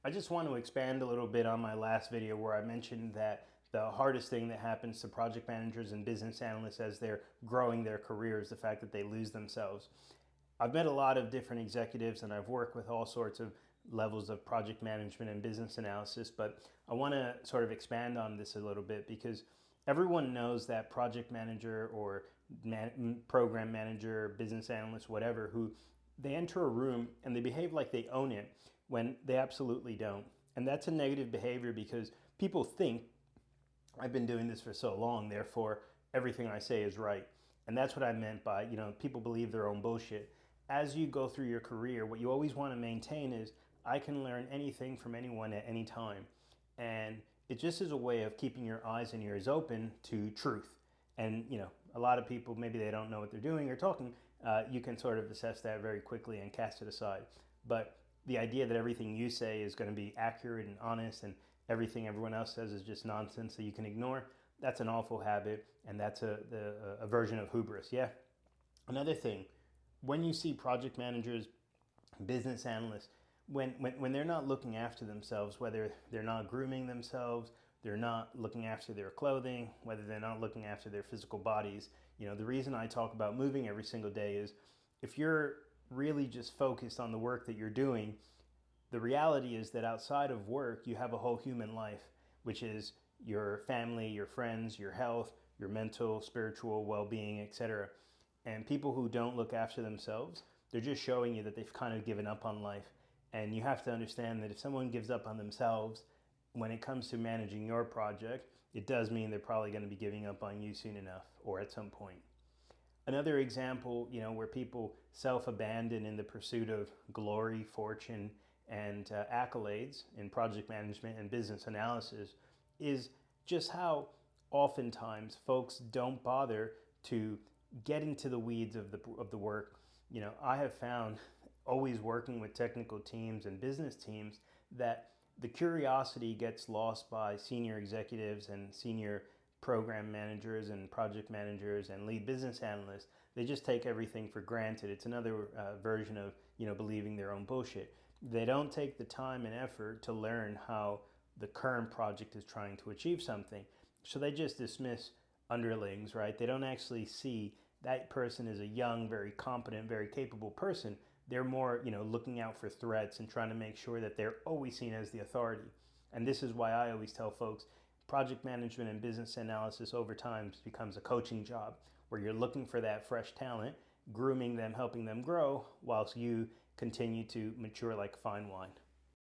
I just want to expand a little bit on my last video where I mentioned that the hardest thing that happens to project managers and business analysts as they're growing their careers, the fact that they lose themselves. I've met a lot of different executives and I've worked with all sorts of levels of project management and business analysis, but I want to sort of expand on this a little bit because everyone knows that project manager or program manager, business analyst, whatever, who they enter a room and they behave like they own it when they absolutely don't. And that's a negative behavior because people think I've been doing this for so long, therefore everything I say is right. And that's what I meant by, people believe their own bullshit. As you go through your career, what you always want to maintain is I can learn anything from anyone at any time. And it just is a way of keeping your eyes and ears open to truth. And, a lot of people, maybe they don't know what they're doing or talking. You can sort of assess that very quickly and cast it aside. But the idea that everything you say is going to be accurate and honest and everything everyone else says is just nonsense that you can ignore, that's an awful habit, and that's a version of hubris. Yeah. Another thing, when you see project managers, business analysts, when they're not looking after themselves, whether they're not grooming themselves, they're not looking after their clothing, whether they're not looking after their physical bodies, the reason I talk about moving every single day is if you're really just focused on the work that you're doing, the reality is that outside of work, you have a whole human life, which is your family, your friends, your health, your mental, spiritual well-being, etc. And people who don't look after themselves, they're just showing you that they've kind of given up on life. And you have to understand that if someone gives up on themselves, when it comes to managing your project, it does mean they're probably going to be giving up on you soon enough or at some point. Another example, where people self-abandon in the pursuit of glory, fortune, and accolades in project management and business analysis is just how oftentimes folks don't bother to get into the weeds of the work. I have found always working with technical teams and business teams that the curiosity gets lost by senior executives and senior program managers and project managers and lead business analysts. They just take everything for granted. It's another version of believing their own bullshit. They don't take the time and effort to learn how the current project is trying to achieve something. So they just dismiss underlings, right? They don't actually see that person is a young, very competent, very capable person. They're more, looking out for threats and trying to make sure that they're always seen as the authority. And this is why I always tell folks, project management and business analysis over time becomes a coaching job where you're looking for that fresh talent, grooming them, helping them grow, whilst you continue to mature like fine wine.